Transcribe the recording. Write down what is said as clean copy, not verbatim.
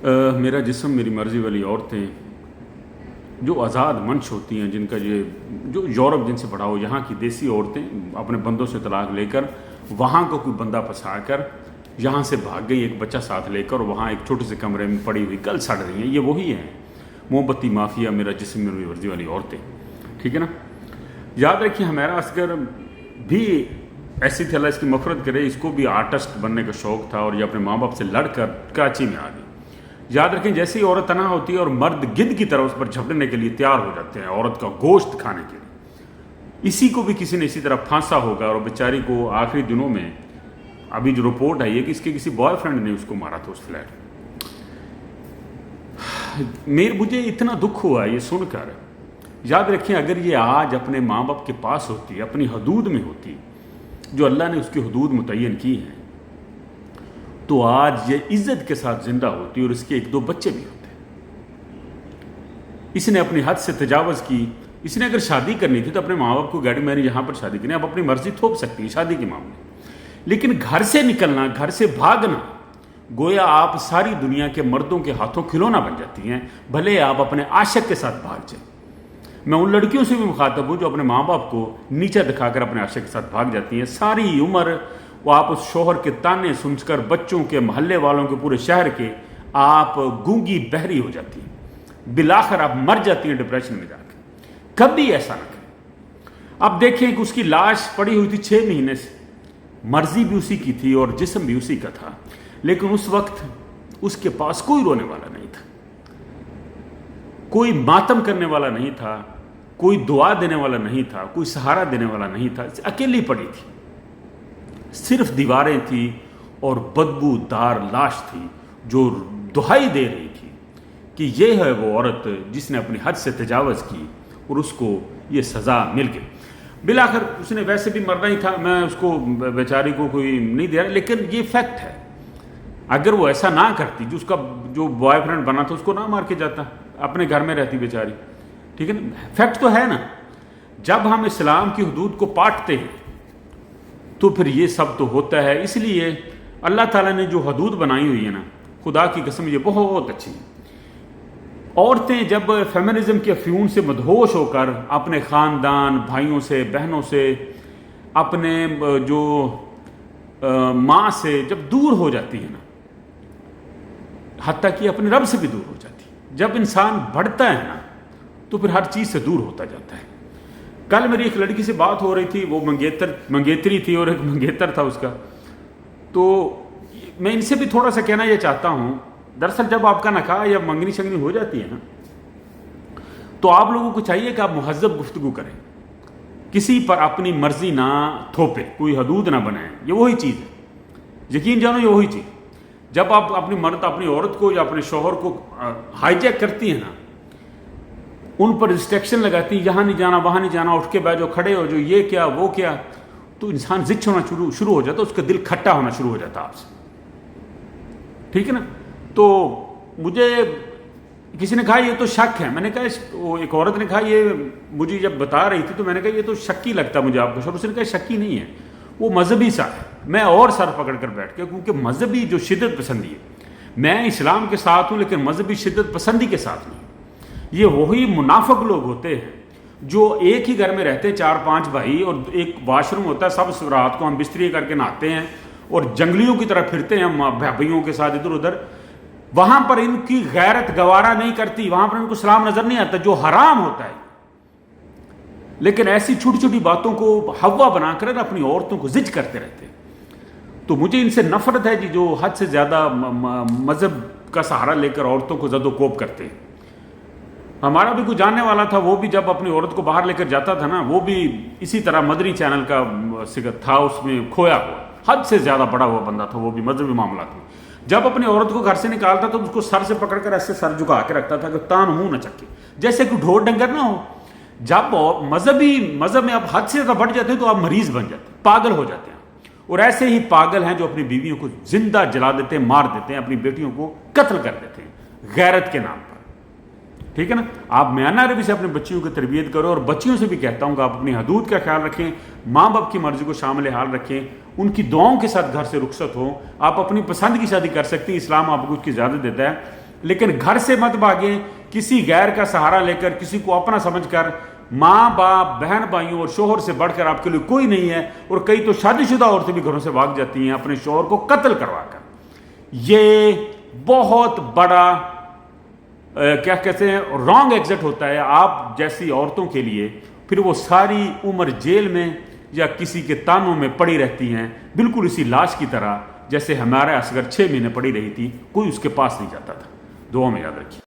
میرا جسم میری مرضی والی عورتیں جو آزاد منش ہوتی ہیں، جن کا یہ جو یورپ جن سے پڑھا ہو، یہاں کی دیسی عورتیں اپنے بندوں سے طلاق لے کر وہاں کو کوئی بندہ پھنسا کر یہاں سے بھاگ گئی ایک بچہ ساتھ لے کر، وہاں ایک چھوٹے سے کمرے میں پڑی ہوئی کل سڑ رہی ہیں. یہ وہی ہیں موم بتی مافیا، میرا جسم میری مرضی والی عورتیں. ٹھیک ہے نا. یاد رکھیے ہمیرا اصغر بھی ایسی تھی، اللہ اس کی مغفرت کرے، اس کو بھی آرٹسٹ بننے کا شوق تھا اور یہ اپنے ماں باپ سے لڑ کر کراچی میں آ گئی. یاد رکھیں جیسی عورت تنہا ہوتی ہے اور مرد گدھ کی طرح اس پر جھپٹنے کے لیے تیار ہو جاتے ہیں عورت کا گوشت کھانے کے لیے. اسی کو بھی کسی نے اسی طرح پھانسا ہوگا اور بیچاری کو آخری دنوں میں ابھی جو رپورٹ آئی ہے کہ اس کے کسی بوائے فرینڈ نے اس کو مارا تھا اس فلیٹ میں. مجھے اتنا دکھ ہوا یہ سن کر. یاد رکھیں اگر یہ آج اپنے ماں باپ کے پاس ہوتی، اپنی حدود میں ہوتی جو اللہ نے اس کی حدود متعین کی ہیں، تو آج یہ عزت کے ساتھ زندہ ہوتی اور اس کے ایک دو بچے بھی ہوتے. اس نے اپنی حد سے تجاوز کی. اس نے اگر شادی کرنی تھی تو اپنے ماں باپ کو گاڑی میں نے یہاں پر شادی کرنی، اب اپنی مرضی تھوپ سکتی ہے شادی کے معاملے. لیکن گھر سے نکلنا، گھر سے بھاگنا، گویا آپ ساری دنیا کے مردوں کے ہاتھوں کھلونا بن جاتی ہیں، بھلے آپ اپنے عاشق کے ساتھ بھاگ جائیں. میں ان لڑکیوں سے بھی مخاطب ہوں جو اپنے ماں باپ کو نیچا دکھا کر اپنے عاشق کے ساتھ بھاگ جاتی ہیں. ساری عمر وہ آپ اس شوہر کے تانے سن کر، بچوں کے، محلے والوں کے، پورے شہر کے، آپ گونگی بہری ہو جاتی ہیں. بالآخر آپ مر جاتی ہیں ڈپریشن میں جا کے. کبھی ایسا نہ کریں. اب دیکھیں کہ اس کی لاش پڑی ہوئی تھی 6 مہینے سے. مرضی بھی اسی کی تھی اور جسم بھی اسی کا تھا، لیکن اس وقت اس کے پاس کوئی رونے والا نہیں تھا، کوئی ماتم کرنے والا نہیں تھا، کوئی دعا دینے والا نہیں تھا، کوئی سہارا دینے والا نہیں تھا. اکیلی پڑی تھی، صرف دیواریں تھیں اور بدبو دار لاش تھی جو دہائی دے رہی تھی کہ یہ ہے وہ عورت جس نے اپنی حد سے تجاوز کی اور اس کو یہ سزا مل گئی. بالآخر اس نے ویسے بھی مرنا ہی تھا، میں اس کو بیچاری کو کوئی نہیں دے رہا، لیکن یہ فیکٹ ہے. اگر وہ ایسا نہ کرتی، جو اس کا جو بوائے فرینڈ بنا تھا اس کو نہ مار کے جاتا، اپنے گھر میں رہتی بیچاری. ٹھیک ہے نا. فیکٹ تو ہے نا. جب ہم اسلام کی حدود کو پاٹتے ہیں تو پھر یہ سب تو ہوتا ہے. اس لیے اللہ تعالیٰ نے جو حدود بنائی ہوئی ہے نا، خدا کی قسم یہ بہت اچھی ہے. عورتیں جب فیمنزم کے فیون سے مدہوش ہو کر اپنے خاندان، بھائیوں سے، بہنوں سے، اپنے جو ماں سے جب دور ہو جاتی ہے نا، حتیٰ کہ اپنے رب سے بھی دور ہو جاتی ہے. جب انسان بڑھتا ہے نا تو پھر ہر چیز سے دور ہوتا جاتا ہے. کل میری ایک لڑکی سے بات ہو رہی تھی، وہ منگیتری تھی اور ایک منگیتر تھا اس کا. تو میں ان سے بھی تھوڑا سا کہنا یہ چاہتا ہوں، دراصل جب آپ کا نکاح یا منگنی شنگنی ہو جاتی ہے نا، تو آپ لوگوں کو چاہیے کہ آپ مہذب گفتگو کریں، کسی پر اپنی مرضی نہ تھوپے، کوئی حدود نہ بنائیں. یہ وہی چیز ہے، یقین جانو یہ وہی چیز. جب آپ اپنی مرد، اپنی عورت کو یا اپنے شوہر کو ہائی جیک کرتی ہیں نا، ان پر ریسٹرکشن لگاتی ہیں، یہاں نہیں جانا، وہاں نہیں جانا، اٹھ کے بیٹھ جاؤ، کھڑے ہو جو، یہ کیا وہ کیا، تو انسان زچ ہونا شروع ہو جاتا ہے، اس کا دل کھٹا ہونا شروع ہو جاتا ہے آپ سے. ٹھیک ہے نا. تو مجھے کسی نے کہا یہ تو شک ہے. میں نے کہا، ایک عورت نے کہا یہ مجھے جب بتا رہی تھی تو میں نے کہا یہ تو شکی لگتا مجھے آپ کو. اس نے کہا شکی نہیں ہے، وہ مذہبی سا ہے. میں اور سر پکڑ کر بیٹھ گیا، کیونکہ مذہبی جو شدت پسندی ہے، میں اسلام کے ساتھ ہوں لیکن مذہبی شدت پسندی کے ساتھ نہیں. یہ وہی منافق لوگ ہوتے ہیں جو ایک ہی گھر میں رہتے ہیں، 4-5 بھائی، اور ایک واش روم ہوتا ہے، سب رات کو ہم بستری کر کے نہاتے ہیں اور جنگلیوں کی طرح پھرتے ہیں ہم بھائیوں کے ساتھ ادھر ادھر. وہاں پر ان کی غیرت گوارا نہیں کرتی، وہاں پر ان کو اسلام نظر نہیں آتا، جو حرام ہوتا ہے. لیکن ایسی چھوٹی چھوٹی باتوں کو ہوا بنا کر اپنی عورتوں کو زج کرتے رہتے ہیں. تو مجھے ان سے نفرت ہے جی، جو حد سے زیادہ مذہب کا سہارا لے کر عورتوں کو زد و کوب کرتے ہیں. ہمارا بھی کوئی جاننے والا تھا، وہ بھی جب اپنی عورت کو باہر لے کر جاتا تھا نا، وہ بھی اسی طرح مدنی چینل کا تھا، اس میں کھویا ہوا، حد سے زیادہ بڑا ہوا بندہ تھا وہ بھی مذہبی معاملات میں. جب اپنی عورت کو گھر سے نکالتا تو اس کو سر سے پکڑ کر ایسے سر جھکا کے رکھتا تھا کہ تان منہ نہ چکے، جیسے کہ ڈھور ڈنگر نہ ہو. جب مذہب میں آپ حد سے زیادہ بڑھ جاتے ہیں تو آپ مریض بن جاتے ہیں، پاگل ہو جاتے ہیں. اور ایسے ہی پاگل ہیں جو اپنی بیویوں کو زندہ جلا دیتے ہیں، مار دیتے ہیں، اپنی بیٹیوں کو قتل کر دیتے ہیں غیرت کے نام پر. ٹھیک ہے نا. آپ میانہ عربی سے اپنے بچیوں کی تربیت کرو، اور بچیوں سے بھی کہتا ہوں کہ آپ اپنی حدود کا خیال رکھیں، ماں باپ کی مرضی کو شامل حال رکھیں، ان کی دعاؤں کے ساتھ گھر سے رخصت ہو. آپ اپنی پسند کی شادی کر سکتی ہیں، اسلام آپ کو اس کی اجازت دیتا ہے. لیکن گھر سے مت بھاگیں کسی غیر کا سہارا لے کر, کسی کو اپنا سمجھ کر. ماں باپ بہن بھائیوں اور شوہر سے بڑھ کر آپ کے لیے کوئی نہیں ہے. اور کئی تو شادی شدہ عورتیں بھی گھروں سے بھاگ جاتی ہیں اپنے شوہر کو قتل کروا کر. یہ بہت بڑا کیا کہتے ہیں رانگ ایگزٹ ہوتا ہے آپ جیسی عورتوں کے لیے. پھر وہ ساری عمر جیل میں یا کسی کے تانوں میں پڑی رہتی ہیں, بالکل اسی لاش کی طرح جیسے ہمارے اصغر 6 مہینے پڑی رہی تھی, کوئی اس کے پاس نہیں جاتا تھا. دعا میں یاد رکھیے.